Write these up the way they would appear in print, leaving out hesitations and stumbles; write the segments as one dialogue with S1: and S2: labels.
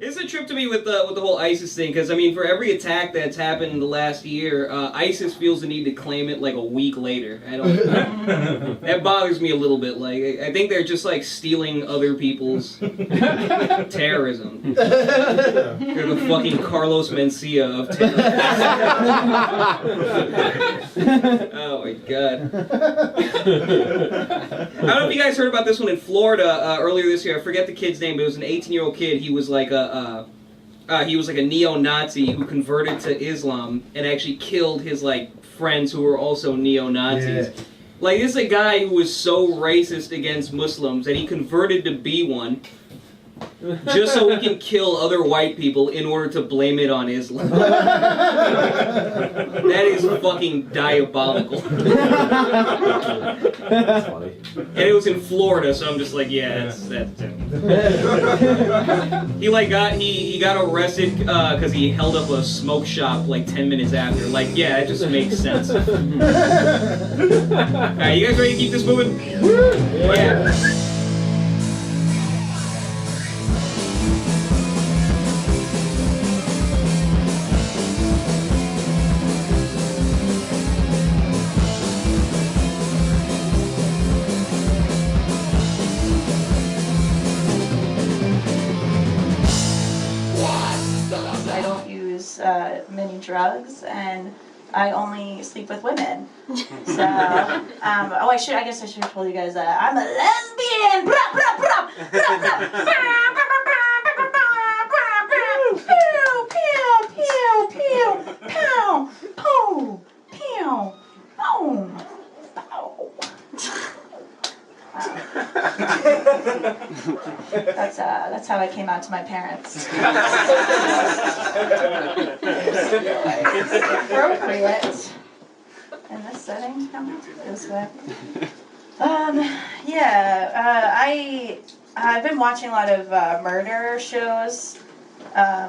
S1: It's a trip to me with the whole ISIS thing, because I mean, for every attack that's happened in the last year, ISIS feels the need to claim it like a week later. I don't. That bothers me a little bit. Like, I think they're just like stealing other people's terrorism. They're the fucking Carlos Mencia of terrorism. Oh my god. I don't know if you guys heard about this one in Florida earlier this year. I forget the kid's name, but it was an 18-year-old kid. He was like a neo-Nazi who converted to Islam and actually killed his like friends who were also neo-Nazis. Yeah. Like, this is a guy who was so racist against Muslims that he converted to be one just so he can kill other white people in order to blame it on Islam. That is fucking diabolical.
S2: That's funny.
S1: And it was in Florida, so I'm just like, yeah, that's he like got arrested because he held up a smoke shop like 10 minutes after. Like, yeah, it just makes sense. Alright, you guys ready to keep this moving? Yeah.
S3: Many drugs, and I only sleep with women. So, I guess I should have told you guys that I'm a lesbian. That's how I came out to my parents. Appropriate in this setting. This way. I've been watching a lot of murder shows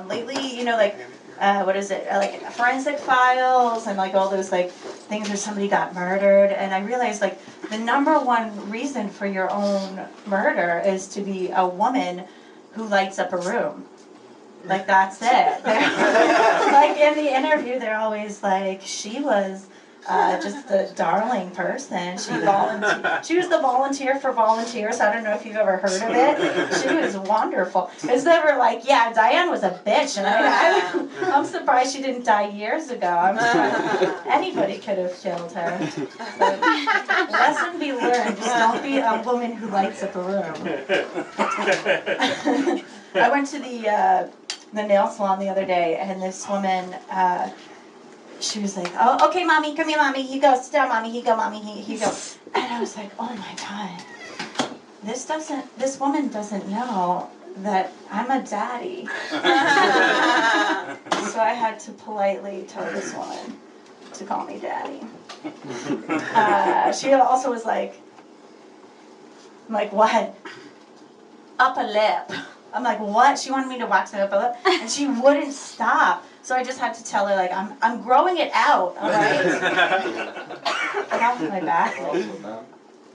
S3: lately. You know, like what is it? Like Forensic Files and like all those like things where somebody got murdered. And I realized like the number one reason for your own murder is to be a woman who lights up a room. Like, that's it. Like, in the interview, they're always like, she was just a darling person. She was the volunteer for volunteers. I don't know if you've ever heard of it. She was wonderful. It's never like, yeah, Diane was a bitch, and I'm surprised she didn't die years ago. I'm surprised anybody could have killed her. But lesson be learned: just don't be a woman who lights up a room. I went to the nail salon the other day, and this woman. She was like, oh, okay, mommy, come here, mommy. He goes, sit down, mommy. He go, mommy. He go. And I was like, oh my God, this woman doesn't know that I'm a daddy. So I had to politely tell this woman to call me daddy. She also was like, I'm like, what? Upper lip. I'm like, what? She wanted me to wax my upper lip, and she wouldn't stop. So I just had to tell her, like, I'm growing it out, all right? Get off my back.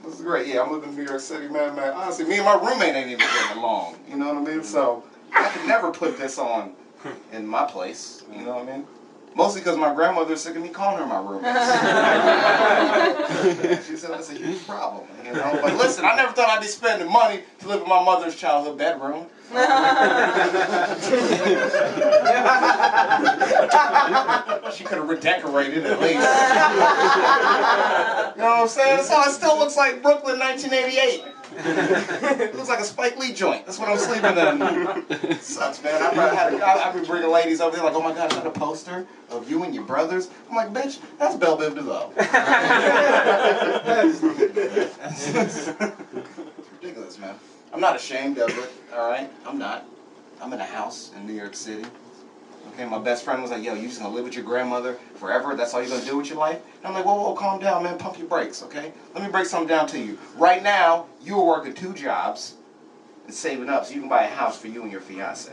S4: This is great. Yeah, I'm living in New York City, man. Honestly, me and my roommate ain't even getting along. You know what I mean? So I could never put this on in my place. You know what I mean? Mostly because my grandmother's sick of me calling her my roommate. She said that's a huge problem. You know? But listen, I never thought I'd be spending money to live in my mother's childhood bedroom. She could have redecorated at least. You know what I'm saying? So it still looks like Brooklyn 1988. It looks like a Spike Lee joint. That's what I'm sleeping in. Sucks, man. I've been bringing ladies over there like, oh my God, is that a poster of you and your brothers? I'm like, bitch, that's Belle Biv DeVoe. It's ridiculous, man. I'm not ashamed of it, all right? I'm not. I'm in a house in New York City. Okay, my best friend was like, yo, you just gonna live with your grandmother forever? That's all you're gonna do with your life? And I'm like, whoa, calm down, man. Pump your brakes, okay? Let me break something down to you. Right now, you are working 2 jobs and saving up so you can buy a house for you and your fiance.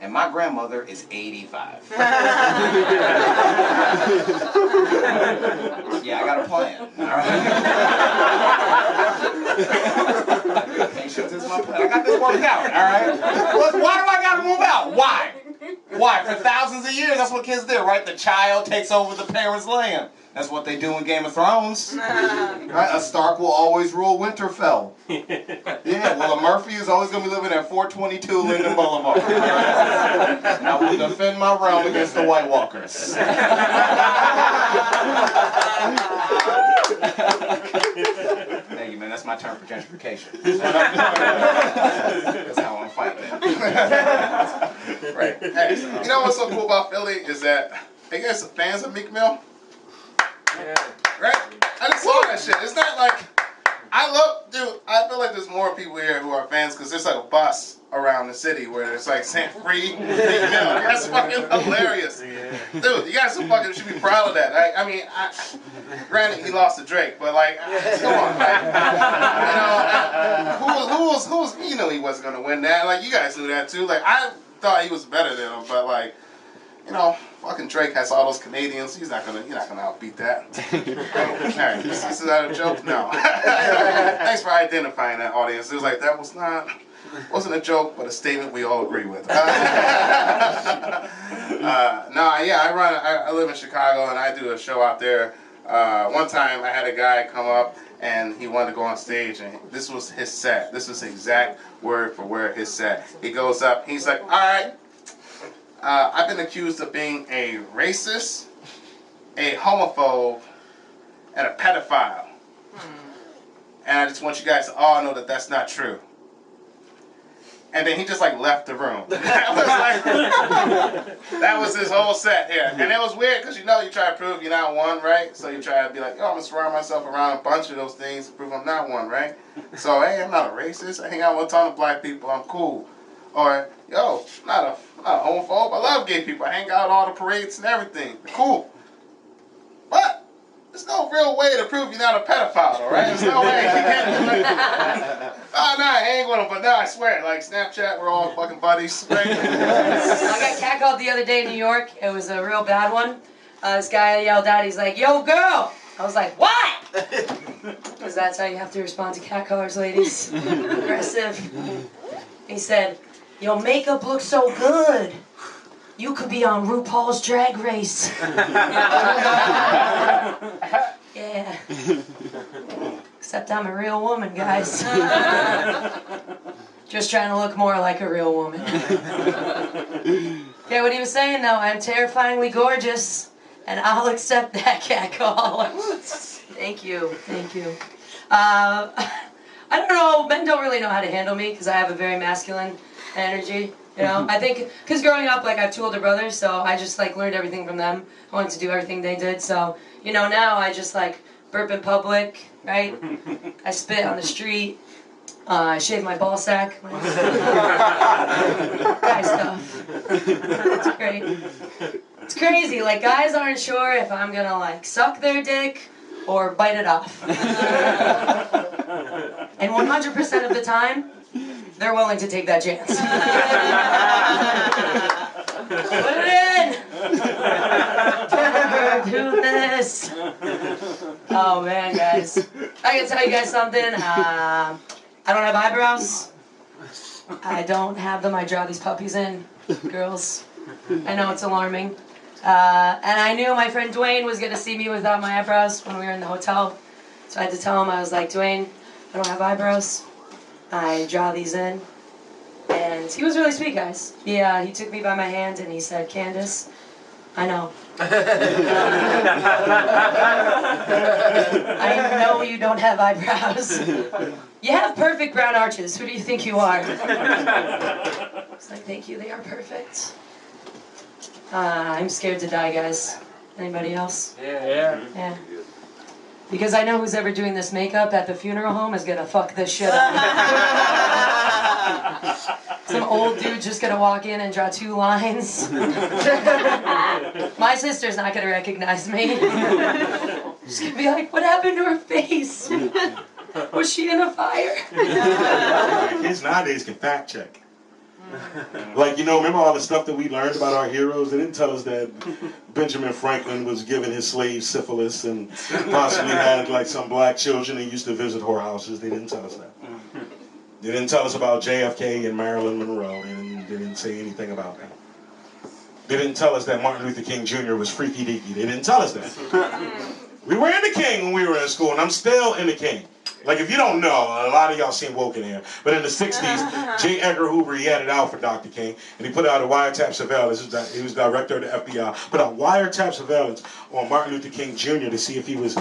S4: And my grandmother is 85. Yeah, I got a plan, all right? Patience is my plan. I got this worked out, all right? Why do I got to move Why? Why? For thousands of years, that's what kids did, right? The child takes over the parent's land. That's what they do in Game of Thrones. Right? A Stark will always rule Winterfell. Yeah, well, a Murphy is always going to be living at 422 Linden Boulevard. I will defend my realm against the White Walkers. Thank you, man. That's my term for gentrification. That's how I'm fighting.
S2: Right. Hey, you know what's so cool about Philly is that I guess fans of Meek Mill.
S5: Yeah.
S2: Right? I just saw that shit. It's not like I feel like there's more people here who are fans because there's like a bus around the city where it's like saying free Meek Mill. That's fucking hilarious. Dude, you guys should be proud of that. I mean, granted he lost to Drake, but like, come on, like, who was he knew he wasn't gonna win that. Like, you guys knew that too. Like, I thought he was better than him, but like, fucking Drake has all those Canadians. He's not gonna outbeat that. Alright, this is that a joke? No. Thanks for identifying that, audience. It was like that wasn't a joke, but a statement we all agree with. I live in Chicago and I do a show out there. One time I had a guy come up and he wanted to go on stage and this was his set. This is exact word for word his set. He goes up, he's like, all right, I've been accused of being a racist, a homophobe, and a pedophile. And I just want you guys to all know that that's not true. And then he just like left the room. That was his whole set here. And it was weird because you try to prove you're not one, right? So you try to be like, I'm going to surround myself around a bunch of those things to prove I'm not one, right? So, hey, I'm not a racist. I hang out with a ton of black people. I'm cool. Or, I'm not a homophobe. I love gay people. I hang out at all the parades and everything. Cool. But there's no real way to prove you're not a pedophile, all right? There's no way. You can't I hang with him, but I swear, like Snapchat, we're all fucking buddies. Right?
S5: I got catcalled the other day in New York. It was a real bad one. This guy yelled out, he's like, yo, girl! I was like, what? Because that's how you have to respond to catcallers, ladies. Aggressive. He said, your makeup looks so good. You could be on RuPaul's Drag Race. Yeah. Except I'm a real woman, guys. Just trying to look more like a real woman. Yeah, what he was saying though, I'm terrifyingly gorgeous, and I'll accept that catcall. Thank you, thank you. I don't know, men don't really know how to handle me because I have a very masculine energy. I think, because growing up, like, I have two older brothers, so I just, like, learned everything from them. I wanted to do everything they did, so, now I just, like, burp in public, right? I spit on the street. I shave my ball sack. Guy stuff. It's great. It's crazy. Like, guys aren't sure if I'm gonna, like, suck their dick or bite it off. And 100% of the time, they're willing to take that chance. Put it in! Do this! Oh man, guys. I can tell you guys something. I don't have eyebrows. I don't have them. I draw these puppies in. Girls. I know it's alarming. And I knew my friend Dwayne was going to see me without my eyebrows when we were in the hotel. So I had to tell him, I was like, Dwayne, I don't have eyebrows. I draw these in. And he was really sweet, guys. He took me by my hand and he said, Candace, I know. I know you don't have eyebrows. You have perfect brown arches. Who do you think you are? It's like, thank you, they are perfect. I'm scared to die, guys. Anybody else? Yeah. Because I know who's ever doing this makeup at the funeral home is gonna fuck this shit up. Some old dude just gonna walk in and draw 2 lines. My sister's not gonna recognize me. She's gonna be like, what happened to her face? Was she in a fire?
S6: Kids nowadays can fact check. Like, remember all the stuff that we learned about our heroes? They didn't tell us that Benjamin Franklin was giving his slaves syphilis and possibly had, like, some black children and used to visit whorehouses. They didn't tell us that. They didn't tell us about JFK and Marilyn Monroe. They didn't didn't say anything about that. They didn't tell us that Martin Luther King Jr. was freaky deaky. They didn't tell us that. We were in the King when we were in school, and I'm still in the King. Like, if you don't know, a lot of y'all seem woke in here, but in the 60s, J. Edgar Hoover, he had it out for Dr. King, and he put out a wiretap surveillance. He was director of the FBI, put out wiretap surveillance on Martin Luther King Jr. to see if he was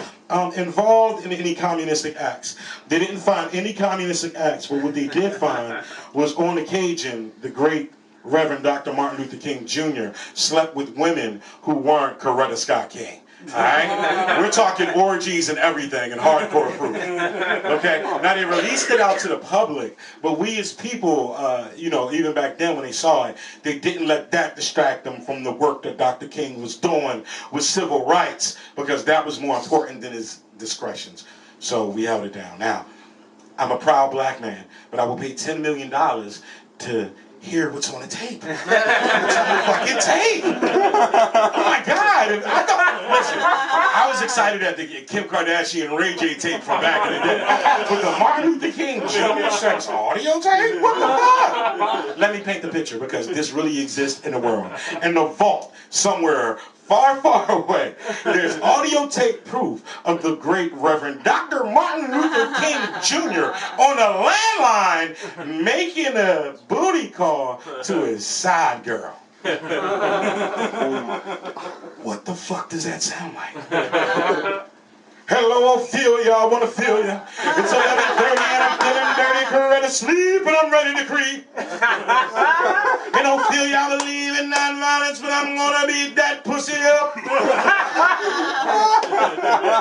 S6: involved in any communistic acts. They didn't find any communistic acts, but what they did find was on occasion, the great Reverend Dr. Martin Luther King Jr. slept with women who weren't Coretta Scott King. All right? We're talking orgies and everything and hardcore proof. Okay? Now, they released it out to the public, but we as people, you know, even back then when they saw it, they didn't let that distract them from the work that Dr. King was doing with civil rights, because that was more important than his discretions. So we held it down. Now, I'm a proud black man, but I will pay $10 million to hear what's on the tape. What's on the fucking tape? Oh my God! Listen, I was excited at the Kim Kardashian and Ray J tape from back in the day, but the Martin Luther King Jr. sex audio tape? What the fuck? Let me paint the picture, because this really exists in the world. In the vault somewhere far, far away, there's audio tape proof of the great Reverend Dr. Martin Luther King Jr. on a landline making a booty call to his side girl. What the fuck does that sound like? Hello, Ophelia, I want to feel you. It's 11:30 and I'm feeling dirty, ready to sleep, and I'm ready to creep. And Ophelia, I believe in non-violence, but I'm gonna beat that pussy up.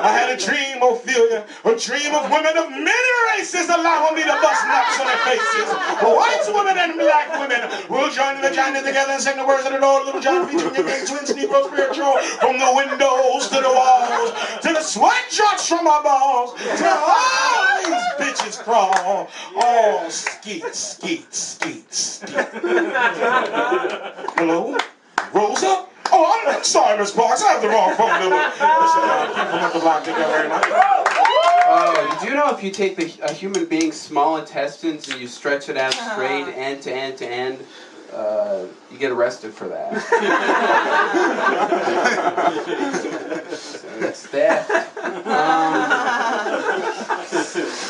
S6: I had a dream, Ophelia, a dream of women of many races allowing me to bust nuts on their faces. White women and black women will join the vagina together and sing the words of the Lord. Little John featuring your gay twins, Negro spiritual, from the windows to the walls, to the sweat drops from my balls, to all these bitches crawl. Oh, skeet, skeet, skeet, skeet. Hello? Rosa? Oh, I'm sorry, Miss Parks. I have the wrong phone number. Keep the block together very much.
S7: Did you know if you take a human being's small intestines and you stretch it out straight end to end to end, you get arrested for that? So it's theft.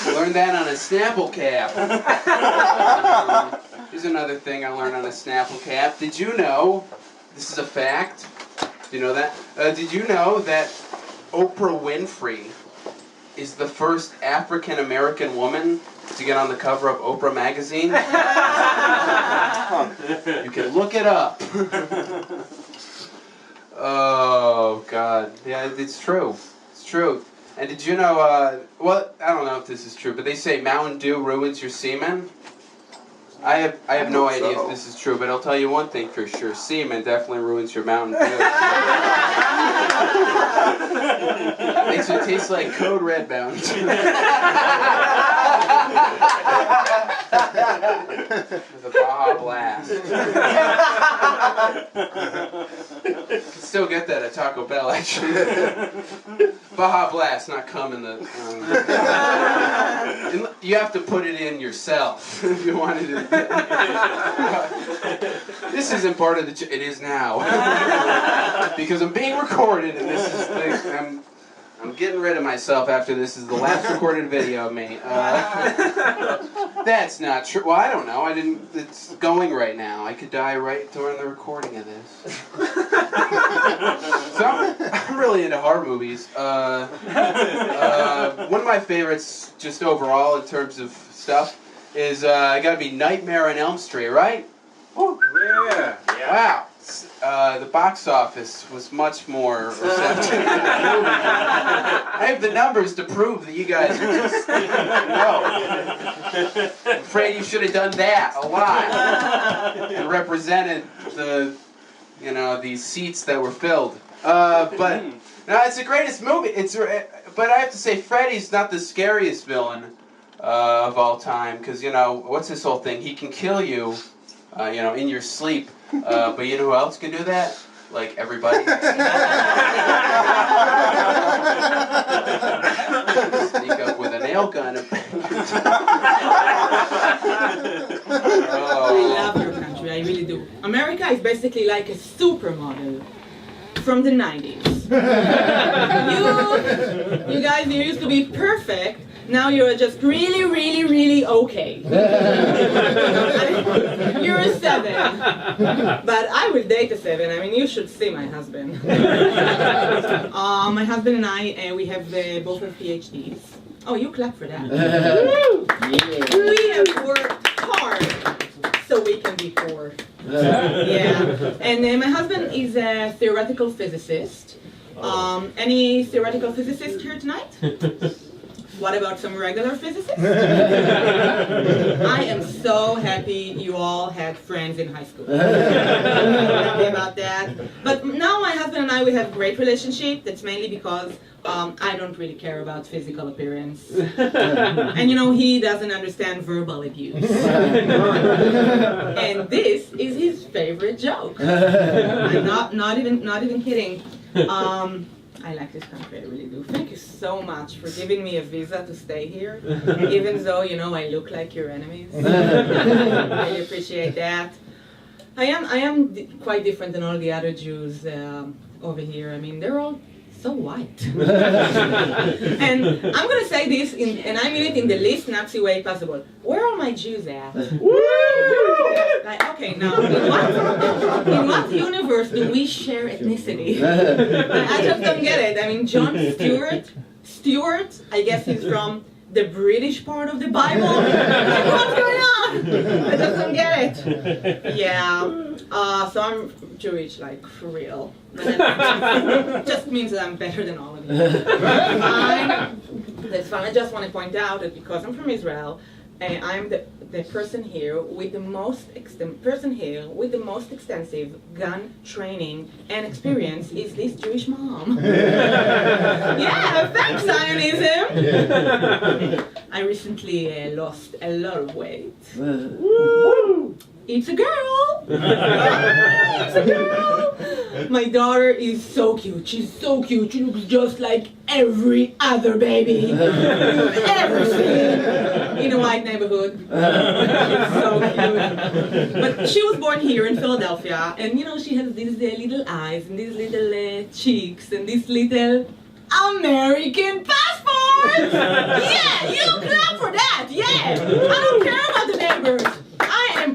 S7: Learned that on a Snapple cap. Here's another thing I learned on a Snapple cap. Did you know, this is a fact, do you know that? Did you know that Oprah Winfrey is the first African-American woman to get on the cover of Oprah magazine? You can look it up. Oh, God. Yeah, it's true. It's true. And did you know, well, I don't know if this is true, but they say Mountain Dew ruins your semen. I have no idea if this is true, but I'll tell you one thing for sure. Semen definitely ruins your Mountain Dew. Makes it taste like Code Red Bound. With a Baja Blast. You can still get that at Taco Bell, actually. Baja Blast, not cum in the... you have to put it in yourself if you wanted to. This isn't part of the... it is now. Because I'm being recorded, and this is... I'm getting rid of myself after this is the last recorded video of me. That's not true. Well, I don't know. It's going right now. I could die right during the recording of this. So I'm really into horror movies. One of my favorites, just overall in terms of stuff, is gotta be Nightmare on Elm Street, right? Ooh. Yeah. Wow. The box office was much more receptive to that movie. I have the numbers to prove that you guys are just no. I'm afraid you should have done that a lot and represented the, these seats that were filled. But no, it's the greatest movie. But I have to say, Freddy's not the scariest villain of all time, because what's this whole thing? He can kill you, in your sleep. But you know who else can do that? Like everybody. Sneak up with a nail gun and
S8: We love your country. I I really do. America is basically like a supermodel from the 90s. you guys, you used to be perfect. Now you're just really, really, really okay. You're a 7. But I will date a 7. I mean, you should see my husband. My husband and I, we have both have PhDs. Oh, you clap for that. We have worked hard so we can be poor. Yeah. And my husband is a theoretical physicist. Any theoretical physicist here tonight? What about some regular physicists? I am so happy you all had friends in high school. I'm happy about that. But now my husband and I, we have a great relationship. That's mainly because I don't really care about physical appearance. And you know, he doesn't understand verbal abuse. And this is his favorite joke. I'm not even kidding. I like this country, I really do. Thank you so much for giving me a visa to stay here, even though, you know, I look like your enemies. I really appreciate that. I am quite different than all the other Jews over here. I mean, they're all so white. And I'm going to say this, and I mean it in the least Nazi way possible. Where are my Jews at? Like, okay, now, in what universe do we share ethnicity? I just don't get it. I mean, John Stewart, I guess he's from the British part of the Bible. Like, what's going on? I just don't get it. Yeah, so I'm Jewish, like, for real. But that just means that I'm better than all of you. That's fine. I just want to point out that because I'm from Israel, I'm the person here with the most extensive gun training and experience is this Jewish mom. Yeah, thanks Zionism. I recently lost a lot of weight. It's a girl. It's a girl. My daughter is so cute. She's so cute. She looks just like every other baby you've ever seen in a white neighborhood. She's so cute. But she was born here in Philadelphia, and you know she has these little eyes and these little cheeks and these little American passports. Yeah, you clap for that. Yeah, I don't care about the neighbors. I am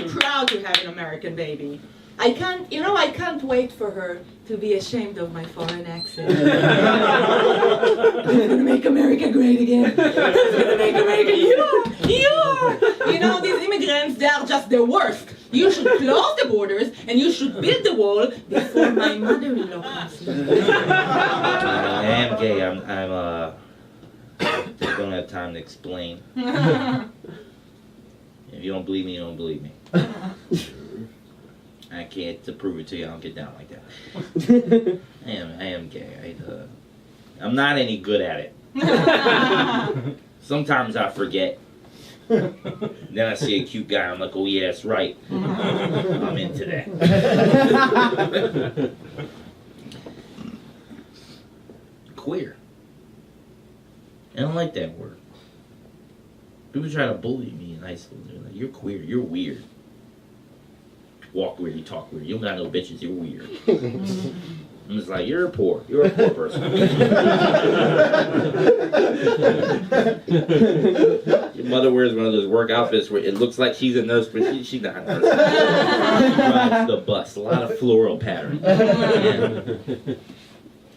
S8: proud to have an American baby. I can't wait for her to be ashamed of my foreign accent. It's gonna make America great again. It's gonna make America, you know, these immigrants, they are just the worst. You should close the borders and you should build the wall before my mother-in-law comes here.
S9: I am gay. I don't have time to explain. If you don't believe me, you don't believe me. I can't prove it to you. I don't get down like that. I am gay. I'm not any good at it. Sometimes I forget. Then I see a cute guy. I'm like, oh yeah, that's right. I'm into that. Queer. I don't like that word. People try to bully me in high school. They're like, you're queer. You're weird. Walk weird, you talk weird. You don't got no bitches, you're weird. I'm just like, you're poor. You're a poor person. Your mother wears one of those work outfits where it looks like she's a nurse, but she's not a nurse. She drives the bus. A lot of floral pattern.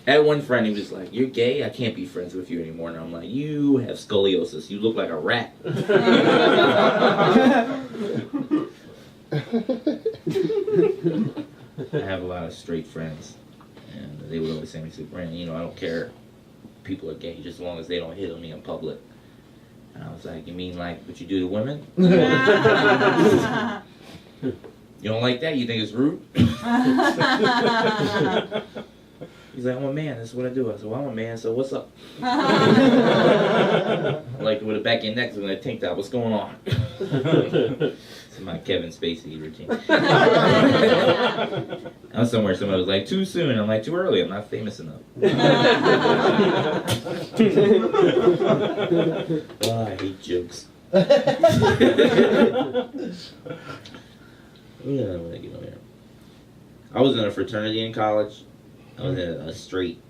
S9: I had one friend, he was like, you're gay? I can't be friends with you anymore. And I'm like, you have scoliosis. You look like a rat. I have a lot of straight friends, and they would always say to me, Brandon, you know, I don't care if people are gay, just as long as they don't hit on me in public. And I was like, you mean like what you do to women? You don't like that? You think it's rude? He's like, I'm a man, that's what I do. I said, well, I'm a man, so what's up? Like with a back in neck and a tank top, what's going on? It's my Kevin Spacey routine. I was somewhere, somebody was like, too soon. I'm like, too early, I'm not famous enough. Oh, I hate jokes. I was in a fraternity in college. I was in a straight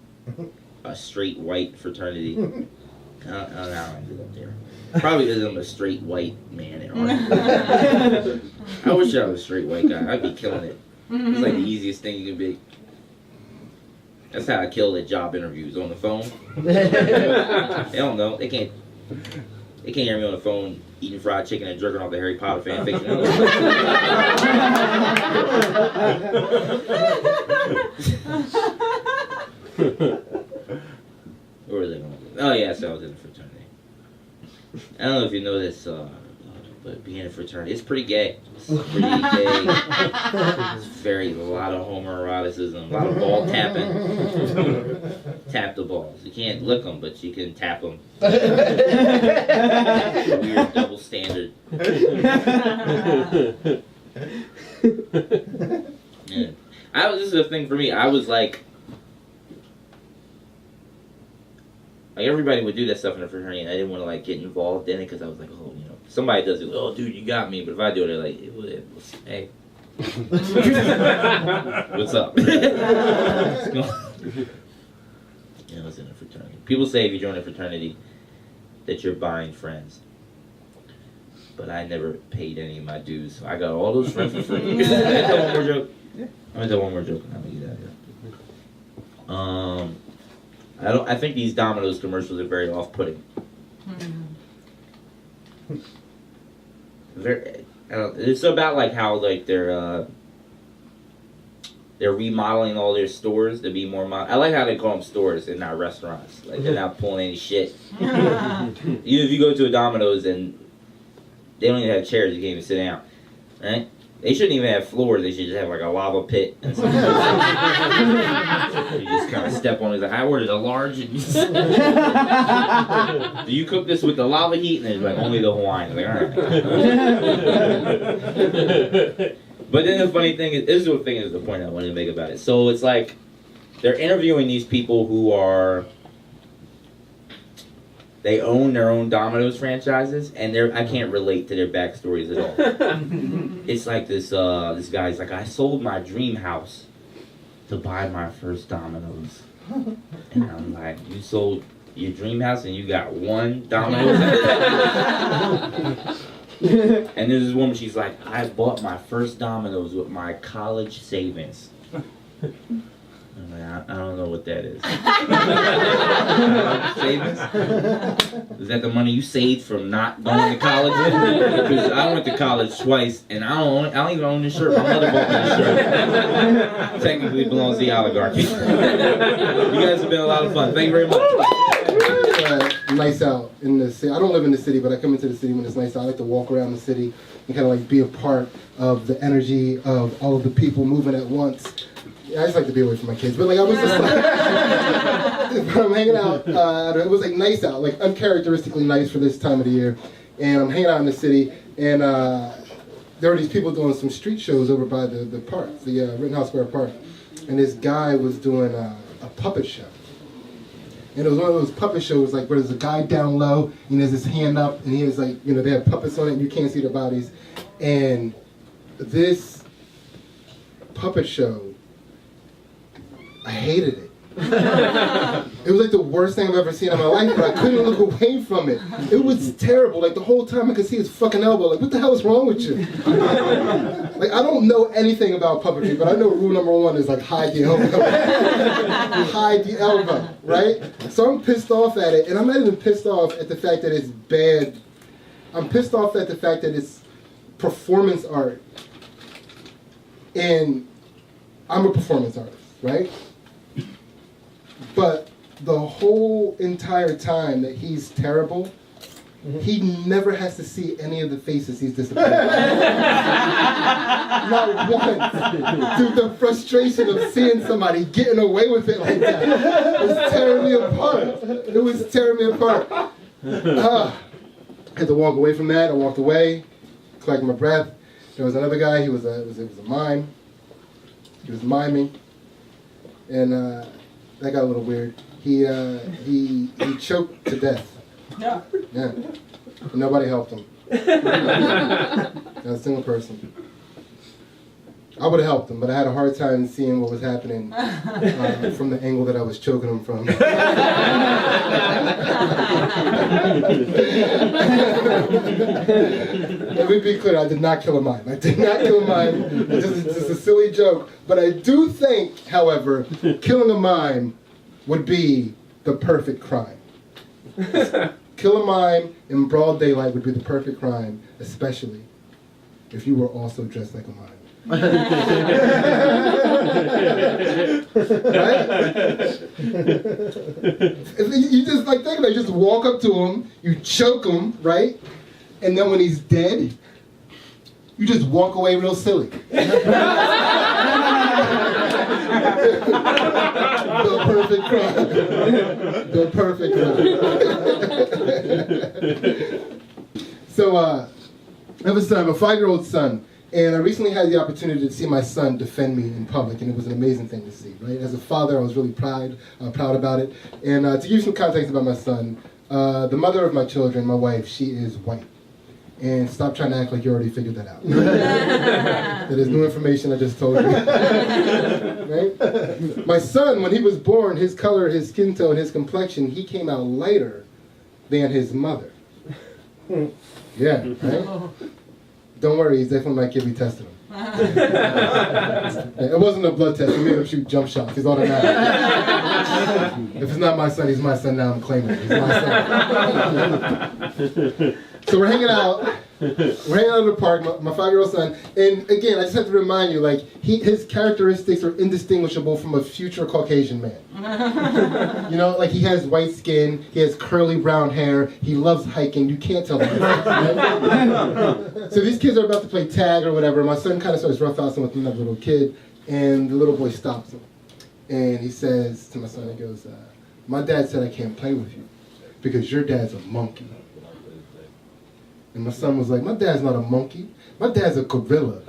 S9: white fraternity. I don't know how I ended up there. Probably because I'm a straight white man at heart. I wish I was a straight white guy. I'd be killing it. It's like the easiest thing you can be. That's how I kill at job interviews, on the phone. They don't know. They can't hear me on the phone eating fried chicken and jerking off the Harry Potter fan fiction. Where was I going? Oh yeah, so I was in a fraternity. I don't know if you know this, but being in a fraternity, it's pretty gay. It's pretty gay. It's a lot of homoeroticism, a lot of ball tapping. Tap the balls. You can't lick them, but you can tap them. Weird double standard. Yeah. This is the thing for me. I was like everybody would do that stuff in a fraternity, and I didn't want to get involved in it because I was like, oh, somebody does it. Oh, dude, you got me. But if I do it, they're like, hey, what's up? I was in a fraternity. People say if you join a fraternity that you're buying friends, but I never paid any of my dues, so I got all those friends for free. I'm gonna tell one more joke, and I'm gonna get out of here. I think these Domino's commercials are very off-putting. It's about how they're remodeling all their stores to be more I like how they call them stores and not restaurants. They're not pulling any shit. Even if you go to a Domino's and they don't even have chairs, you can't even sit down. Right? They shouldn't even have floors. They should just have a lava pit. And you just kind of step on it. I ordered a large. Do you cook this with the lava heat? And it's only the Hawaiian. All right. But then the funny thing is, this is the point I wanted to make about it. So it's they're interviewing these people who they own their own Domino's franchises, and I can't relate to their backstories at all. It's this guy's I sold my dream house to buy my first Domino's. And I'm like, you sold your dream house and you got one Domino's? And there's this woman, she's like, I bought my first Domino's with my college savings. I'm like, I don't know what that is. Savings? Is that the money you saved from not going to college? Because I went to college twice, and I don't even own this shirt. My mother bought me this shirt. Technically it belongs to the oligarchy. You guys have been a lot of fun. Thank you very much.
S10: Nice out in the city. I don't live in the city, but I come into the city when it's nice out. I like to walk around the city and kind of be a part of the energy of all of the people moving at once. I just like to be away from my kids, but I was just I'm hanging out. It was nice out, uncharacteristically nice for this time of the year, and I'm hanging out in the city, and there were these people doing some street shows over by the park, the Rittenhouse Square Park, and this guy was doing a puppet show, and it was one of those puppet shows where there's a guy down low, and he has his hand up, and he has they have puppets on it, and you can't see their bodies, and this puppet show, I hated it. It was the worst thing I've ever seen in my life, but I couldn't look away from it. It was terrible. The whole time I could see his fucking elbow. What the hell is wrong with you? I don't know anything about puppetry, but I know rule number one is hide the elbow. Hide the elbow, right? So I'm pissed off at it, and I'm not even pissed off at the fact that it's bad. I'm pissed off at the fact that it's performance art. And I'm a performance artist, right? But the whole entire time that he's terrible, he never has to see any of the faces he's disappointed. Not once. Dude, the frustration of seeing somebody getting away with it like that was tearing me apart. It was tearing me apart. I had to walk away from that. I walked away, collected my breath. There was another guy. It was a mime. He was miming, and that got a little weird. He choked to death. Yeah. And nobody helped him. Not a single person. I would have helped him, but I had a hard time seeing what was happening from the angle that I was choking him from. Let me be clear, I did not kill a mime. I did not kill a mime. It's just a silly joke. But I do think, however, killing a mime would be the perfect crime. Kill a mime in broad daylight would be the perfect crime, especially if you were also dressed like a mime. Right? You just like think about it, you just walk up to him, you choke him, right? And then when he's dead, you just walk away real silly. The perfect crime. The perfect crime. So, I have a son, a 5-year-old son. And I recently had the opportunity to see my son defend me in public, and it was an amazing thing to see, right? As a father, I was really proud about it. And to give you some context about my son, the mother of my children, my wife, she is white. And stop trying to act like you already figured that out. That is new information I just told you. Right? My son, when he was born, his color, his skin tone, his complexion, he came out lighter than his mother. Yeah, right? Don't worry, he's definitely my kid. We tested him. It wasn't a blood test. We made him shoot jump shots. He's automatic. If it's not my son, he's my son now. I'm claiming it. He's my son. So we're hanging out. We're hanging out at the park, my 5-year-old son. And again, I just have to remind you, like, his characteristics are indistinguishable from a future Caucasian man. You know, like he has white skin, he has curly brown hair, he loves hiking. You can't tell him. Right? So these kids are about to play tag or whatever. My son kind of starts roughhousing with another little kid, and the little boy stops him. And he says to my son, he goes, my dad said I can't play with you because your dad's a monkey. And my son was like, my dad's not a monkey. My dad's a gorilla.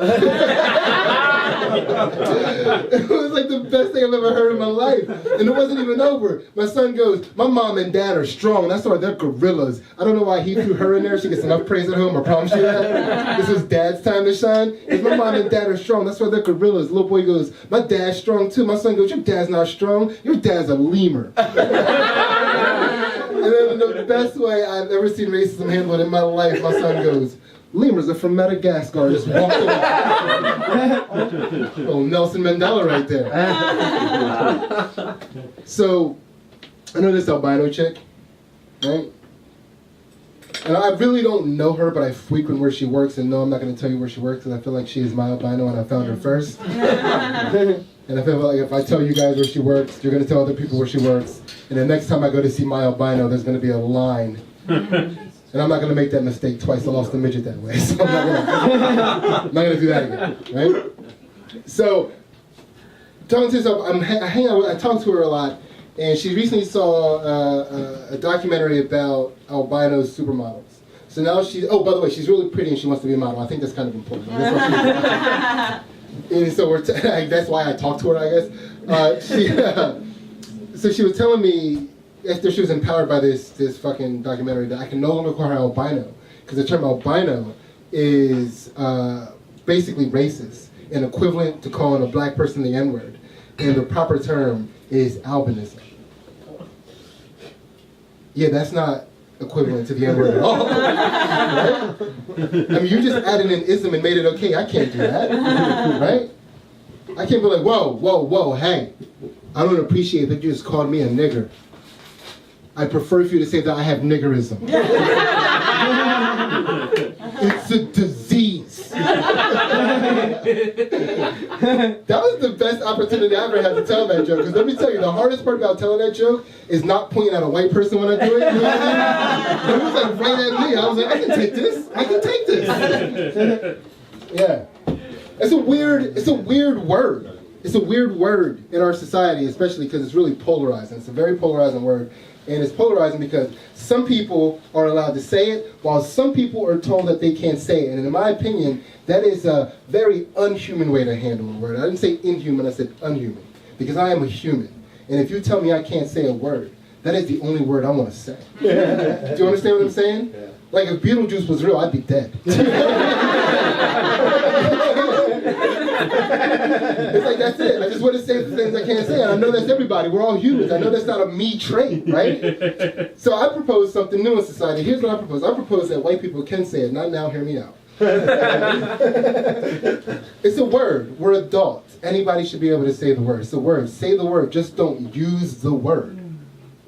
S10: It was like the best thing I've ever heard in my life. And it wasn't even over. My son goes, my mom and dad are strong. That's why they're gorillas. I don't know why he threw her in there. She gets enough praise at home. I promise you that. This is dad's time to shine. If my mom and dad are strong, that's why they're gorillas. Little boy goes, my dad's strong too. My son goes, your dad's not strong. Your dad's a lemur. And then the best way I've ever seen racism handled in my life, my son goes, lemurs are from Madagascar. Just walked away. Oh, Nelson Mandela right there. So, I know this albino chick, right? And I really don't know her, but I frequent where she works, and no, I'm not going to tell you where she works, because I feel like she is my albino, and I found her first. And I feel like if I tell you guys where she works, you're going to tell other people where she works. And the next time I go to see my albino, there's going to be a line. And I'm not going to make that mistake twice. I lost a midget that way. So I'm not going to do that again. Right? So, talking to herself, I talk to her a lot. And she recently saw a documentary about albino supermodels. So now oh, by the way, she's really pretty and she wants to be a model. I think that's kind of important. And so that's why I talked to her, I guess. So she was telling me, after she was empowered by this fucking documentary, that I can no longer call her albino, because the term albino is basically racist and equivalent to calling a black person the N-word. And the proper term is albinism. Yeah, that's not equivalent to the N-word at all. Right? I mean, you just added an ism and made it okay. I can't do that. Right? I can't be like, whoa, hey. I don't appreciate that you just called me a nigger. I prefer for you to say that I have niggerism. It's a disease. That was the best opportunity I ever had to tell that joke. Because let me tell you, the hardest part about telling that joke is not pointing at a white person when I do it. You know what I mean? It was like right at me. I was like, I can take this. I can take this. Yeah. It's a weird word. It's a weird word in our society, especially because it's really polarizing. It's a very polarizing word. And it's polarizing because some people are allowed to say it, while some people are told that they can't say it. And in my opinion, that is a very unhuman way to handle a word. I didn't say inhuman, I said unhuman. Because I am a human. And if you tell me I can't say a word, that is the only word I want to say. Do you understand what I'm saying? Like if Beetlejuice was real, I'd be dead. It's like, that's it. I just want to say the things I can't say. And I know that's everybody. We're all humans. I know that's not a me trait, right? So I propose something new in society. Here's what I propose. I propose that white people can say it. Not now, hear me out. It's a word. We're adults. Anybody should be able to say the word. It's a word. Say the word. Just don't use the word.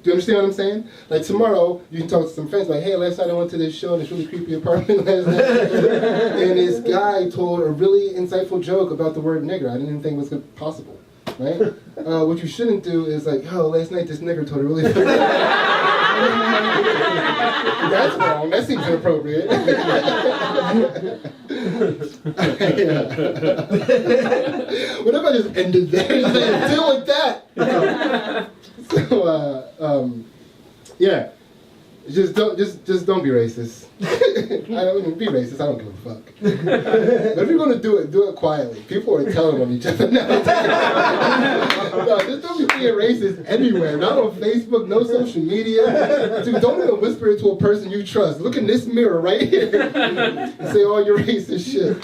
S10: Do you understand what I'm saying? Like tomorrow, you can talk to some friends like, hey, last night I went to this show in this really creepy apartment last night. And this guy told a really insightful joke about the word nigger. I didn't even think it was possible, right? What you shouldn't do is like, oh, last night this nigger told a really That's wrong. That seems inappropriate. What if I just ended there? Deal with that. So, yeah, just don't be racist. I don't be racist. I don't give a fuck. But if you're gonna do it quietly. People are telling on each other now. No, just don't be being racist anywhere. Not on Facebook. No social media. Dude, don't even whisper it to a person you trust. Look in this mirror right here and say all your racist shit.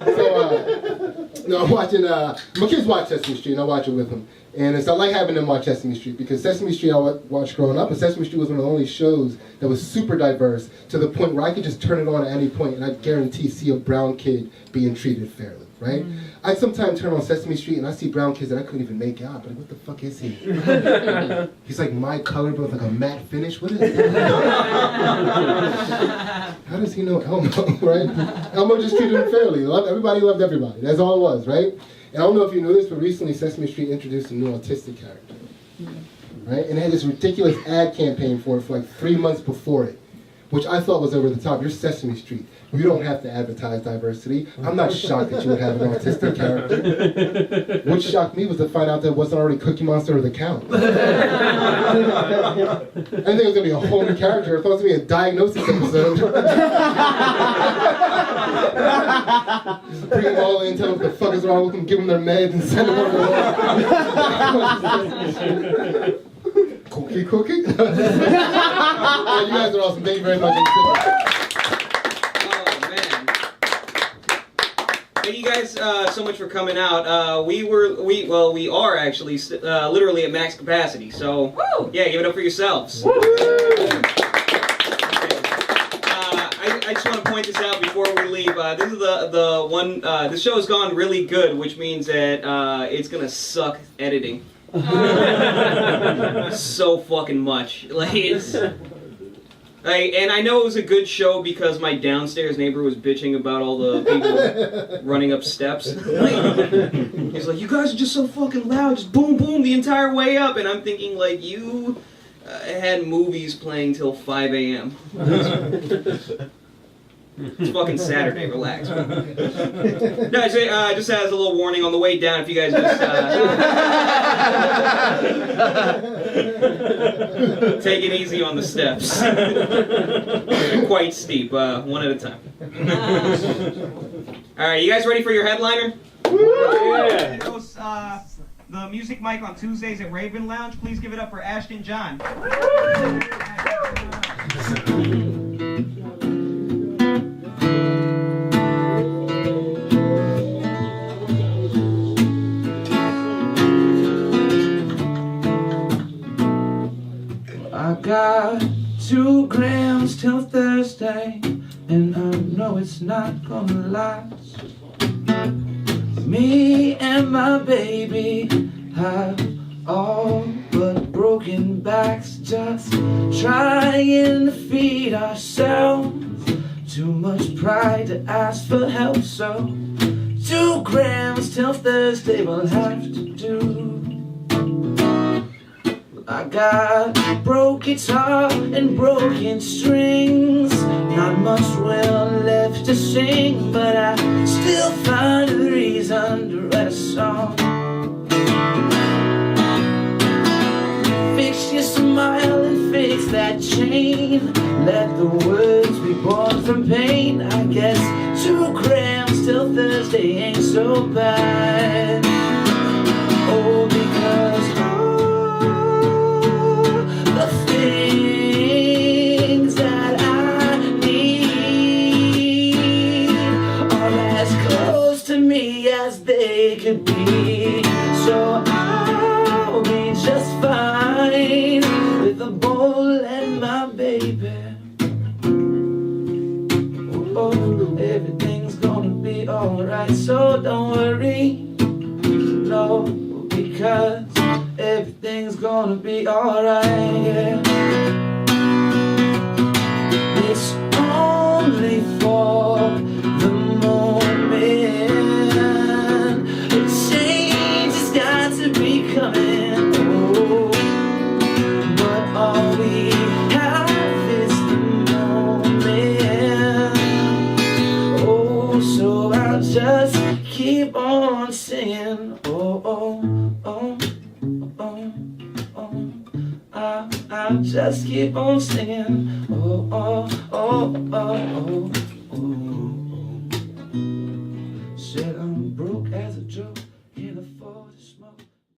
S10: So, no, I'm watching. My kids watch Sesame Street, and I watch it with them. And it's I like having them watch Sesame Street because Sesame Street I watched growing up, and Sesame Street was one of the only shows that was super diverse to the point where I could just turn it on at any point and I'd guarantee see a brown kid being treated fairly, right? I'd sometimes turn on Sesame Street and I see brown kids that I couldn't even make out, but what the fuck is he? He's like my color but with like a matte finish. What is that? How does he know Elmo, right? Elmo just treated him fairly. Everybody loved everybody. That's all it was, right? And I don't know if you knew this, but recently Sesame Street introduced a new autistic character, right? And they had this ridiculous ad campaign for it for like 3 months before it, which I thought was over the top. You're Sesame Street. You don't have to advertise diversity. I'm not shocked that you would have an autistic character. What shocked me was to find out that it wasn't already Cookie Monster or the Cow. I didn't think it was going to be a whole new character. I thought it was going to be a diagnosis episode. Just bring them all in, tell them what the fuck is wrong with them, give them their meds, and send them over the Cookie. You guys are awesome. Thank you very much.
S1: Thank you guys so much for coming out. We are actually literally at max capacity. So yeah, give it up for yourselves. I just want to point this out before we leave. This is the one. The show has gone really good, which means that it's gonna suck editing. So fucking much. Like it's. And I know it was a good show because my downstairs neighbor was bitching about all the people running up steps. He's like, you guys are just so fucking loud, just boom, boom the entire way up. And I'm thinking, like, you had movies playing till 5 a.m. It's fucking Saturday, relax. No, just as a little warning on the way down, if you guys just take it easy on the steps. They're quite steep, one at a time. Alright, you guys ready for your headliner? Yeah. The music mic on Tuesdays at Raven Lounge. Please give it up for Ashton John.
S11: I got 2 grams till Thursday, and I know it's not gonna last. Me and my baby have all but broken backs, just trying to feed ourselves. Too much pride to ask for help, so 2 grams till Thursday will have to do. I got broke guitar and broken strings, not much will left to sing, but I still find a reason to write a song. Fix your smile and fix that chain, let the words be born from pain. I guess 2 grams till Thursday ain't so bad. Oh, because the things that I as they could be. So I'll be just fine with a bowl and my baby. Oh, everything's gonna be alright, so don't worry, no, because everything's gonna be alright, yeah. It's only for the moment. A change has got to be coming, oh, but all we have is the moment. Oh, so I'll just keep on singing, oh, oh, oh, oh, oh. I'll just keep on singing, oh, oh, oh, oh, oh, oh, oh. Said I'm broke as a joke.